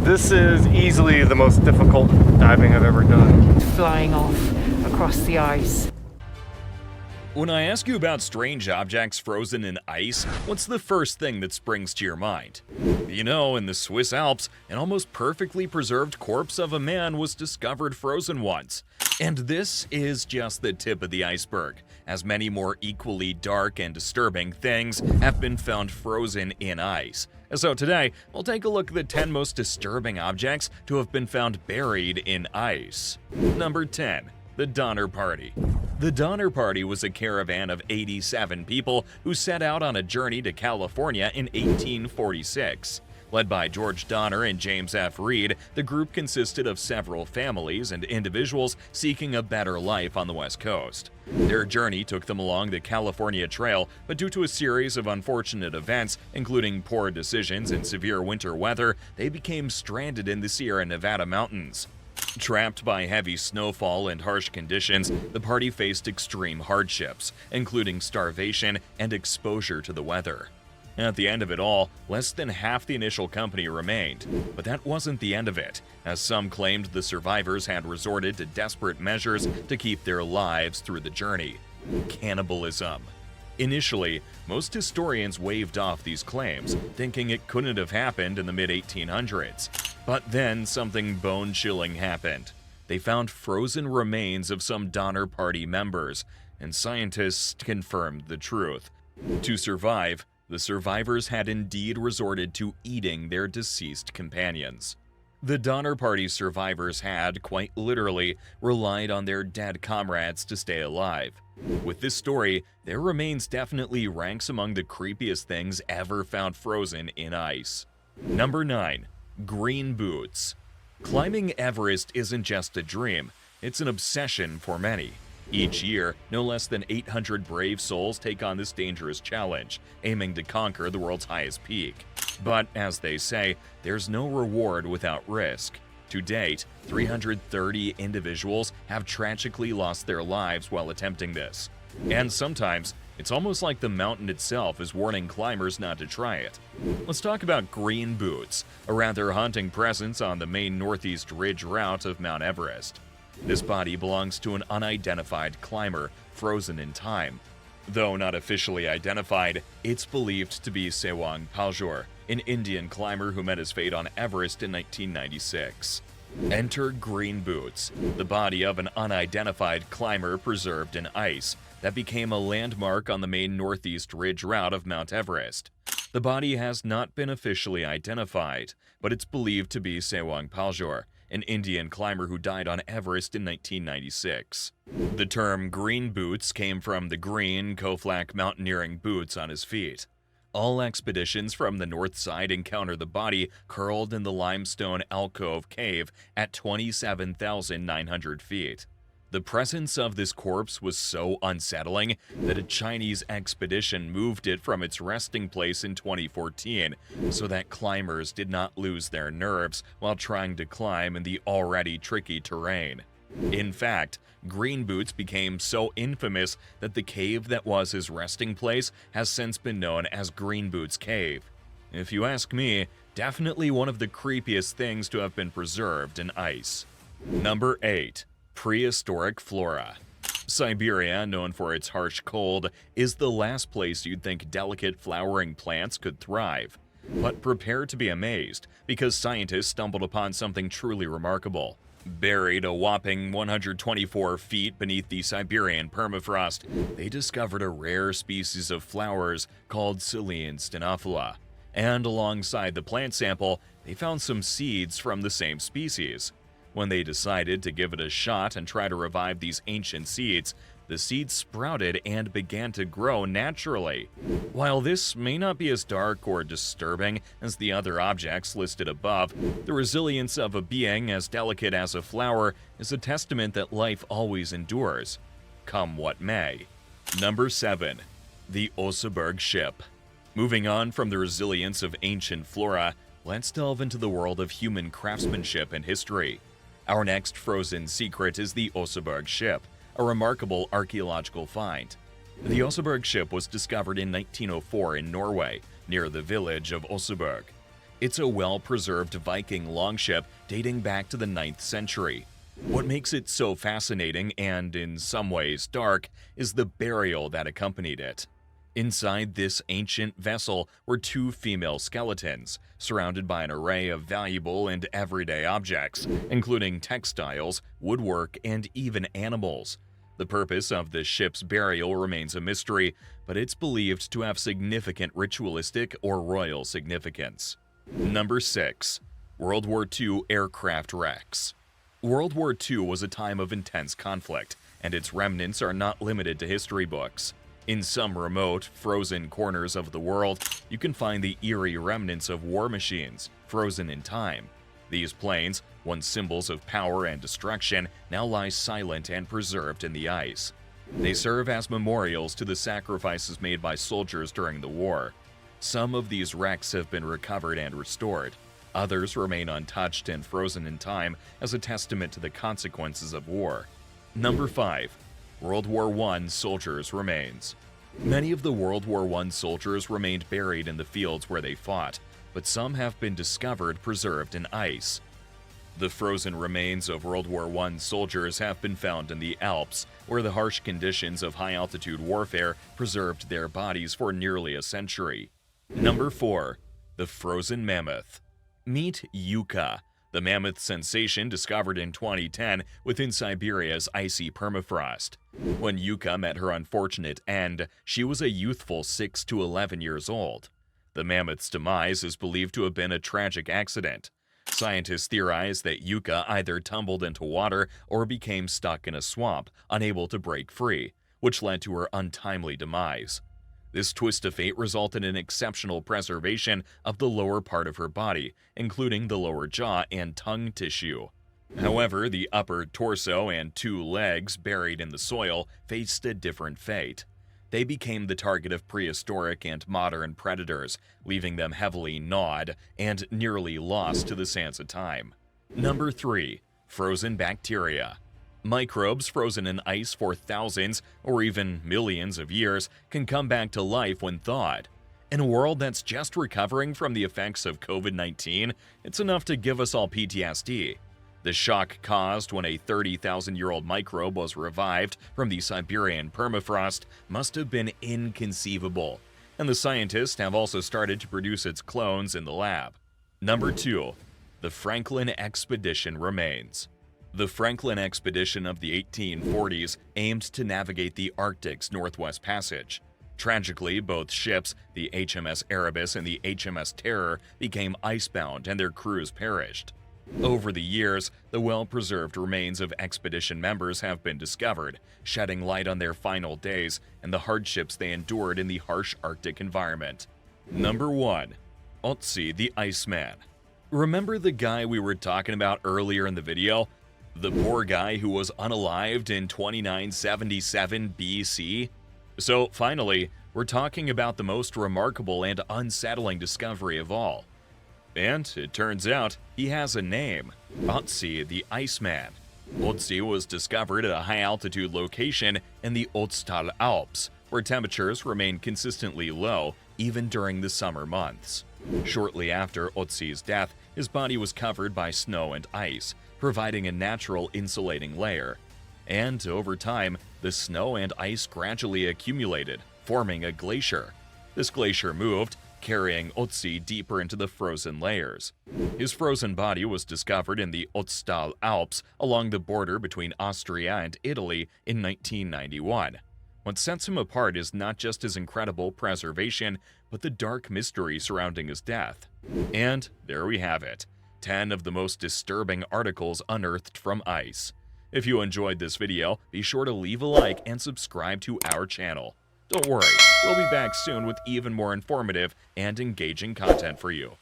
This is easily the most difficult diving I've ever done. Flying off across the ice. When I ask you about strange objects frozen in ice, what's the first thing that springs to your mind? You know, in the Swiss Alps, an almost perfectly preserved corpse of a man was discovered frozen once. And this is just the tip of the iceberg, as many more equally dark and disturbing things have been found frozen in ice. So today, we'll take a look at the 10 most disturbing objects to have been found buried in ice. Number 10. The Donner Party. The Donner Party was a caravan of 87 people who set out on a journey to California in 1846. Led by George Donner and James F. Reed, the group consisted of several families and individuals seeking a better life on the West Coast. Their journey took them along the California Trail, but due to a series of unfortunate events, including poor decisions and severe winter weather, they became stranded in the Sierra Nevada mountains. Trapped by heavy snowfall and harsh conditions, the party faced extreme hardships, including starvation and exposure to the weather. At the end of it all, less than half the initial company remained, but that wasn't the end of it, as some claimed the survivors had resorted to desperate measures to keep their lives through the journey. Cannibalism. Initially, most historians waved off these claims, thinking it couldn't have happened in the mid-1800s. But then something bone-chilling happened. They found frozen remains of some Donner Party members, and scientists confirmed the truth. To survive, the survivors had indeed resorted to eating their deceased companions. The Donner Party survivors had, quite literally, relied on their dead comrades to stay alive. With this story, their remains definitely ranks among the creepiest things ever found frozen in ice. Number 9. Green boots. Climbing Everest isn't just a dream, it's an obsession for many. Each year, no less than 800 brave souls take on this dangerous challenge, aiming to conquer the world's highest peak. But, as they say, there's no reward without risk. To date, 330 individuals have tragically lost their lives while attempting this. And sometimes, it's almost like the mountain itself is warning climbers not to try it. Let's talk about green boots, a rather haunting presence on the main northeast ridge route of Mount Everest. This body belongs to an unidentified climber, frozen in time. Though not officially identified, it's believed to be Sewang Paljor, an Indian climber who met his fate on Everest in 1996. Enter green boots, the body of an unidentified climber preserved in ice that became a landmark on the main northeast ridge route of Mount Everest. The body has not been officially identified, but it's believed to be Sewang Paljor, an Indian climber who died on Everest in 1996. The term green boots came from the green, Koflak mountaineering boots on his feet. All expeditions from the north side encounter the body curled in the limestone alcove cave at 27,900 feet. The presence of this corpse was so unsettling that a Chinese expedition moved it from its resting place in 2014 so that climbers did not lose their nerves while trying to climb in the already tricky terrain. In fact, green boots became so infamous that the cave that was his resting place has since been known as Green Boots Cave. If you ask me, definitely one of the creepiest things to have been preserved in ice. Number 8. Prehistoric Flora. Siberia, known for its harsh cold, is the last place you'd think delicate flowering plants could thrive. But prepare to be amazed, because scientists stumbled upon something truly remarkable. Buried a whopping 124 feet beneath the Siberian permafrost, they discovered a rare species of flowers called Silene stenophila. And alongside the plant sample, they found some seeds from the same species. When they decided to give it a shot and try to revive these ancient seeds, the seeds sprouted and began to grow naturally. While this may not be as dark or disturbing as the other objects listed above, the resilience of a being as delicate as a flower is a testament that life always endures, come what may. Number 7. The Osberg Ship. Moving on from the resilience of ancient flora, let's delve into the world of human craftsmanship and history. Our next frozen secret is the Osberg Ship, a remarkable archaeological find. The Osberg Ship was discovered in 1904 in Norway, near the village of Osberg. It's a well-preserved Viking longship dating back to the 9th century. What makes it so fascinating and, in some ways, dark is the burial that accompanied it. Inside this ancient vessel were 2 female skeletons, surrounded by an array of valuable and everyday objects, including textiles, woodwork, and even animals. The purpose of the ship's burial remains a mystery, but it's believed to have significant ritualistic or royal significance. Number 6. World War II aircraft wrecks. World War II was a time of intense conflict, and its remnants are not limited to history books. In some remote, frozen corners of the world, you can find the eerie remnants of war machines, frozen in time. These planes, once symbols of power and destruction, now lie silent and preserved in the ice. They serve as memorials to the sacrifices made by soldiers during the war. Some of these wrecks have been recovered and restored. Others remain untouched and frozen in time as a testament to the consequences of war. Number 5. World War I soldiers' remains. Many of the World War I soldiers remained buried in the fields where they fought, but some have been discovered preserved in ice. The frozen remains of World War I soldiers have been found in the Alps, where the harsh conditions of high-altitude warfare preserved their bodies for nearly a century. Number 4. The Frozen Mammoth. Meet Yucca, the mammoth sensation discovered in 2010 within Siberia's icy permafrost. When Yucca met her unfortunate end, she was a youthful 6 to 11 years old. The mammoth's demise is believed to have been a tragic accident. Scientists theorize that Yucca either tumbled into water or became stuck in a swamp, unable to break free, which led to her untimely demise. This twist of fate resulted in exceptional preservation of the lower part of her body, including the lower jaw and tongue tissue. However, the upper torso and 2 legs buried in the soil faced a different fate. They became the target of prehistoric and modern predators, leaving them heavily gnawed and nearly lost to the sands of time. Number 3. Frozen bacteria. Microbes frozen in ice for thousands or even millions of years can come back to life when thawed. In a world that's just recovering from the effects of COVID-19, it's enough to give us all PTSD. The shock caused when a 30,000-year-old microbe was revived from the Siberian permafrost must have been inconceivable, and the scientists have also started to produce its clones in the lab. Number 2. The Franklin Expedition remains. The Franklin expedition of the 1840s aimed to navigate the Arctic's Northwest Passage. Tragically, both ships, the HMS Erebus and the HMS Terror, became icebound and their crews perished. Over the years, the well-preserved remains of expedition members have been discovered, shedding light on their final days and the hardships they endured in the harsh Arctic environment. Number 1. Otzi the Iceman. Remember the guy we were talking about earlier in the video? The poor guy who was unalived in 2977 BC? So finally, we're talking about the most remarkable and unsettling discovery of all. And it turns out he has a name, Otzi the Iceman. Otzi was discovered at a high-altitude location in the Ötztal Alps, where temperatures remain consistently low even during the summer months. Shortly after Otzi's death, his body was covered by snow and ice, providing a natural insulating layer. And over time, the snow and ice gradually accumulated, forming a glacier. This glacier moved, carrying Otzi deeper into the frozen layers. His frozen body was discovered in the Ötztal Alps along the border between Austria and Italy in 1991. What sets him apart is not just his incredible preservation, but the dark mystery surrounding his death. And there we have it. 10 of the most disturbing articles unearthed from ice. If you enjoyed this video, be sure to leave a like and subscribe to our channel. Don't worry, we'll be back soon with even more informative and engaging content for you.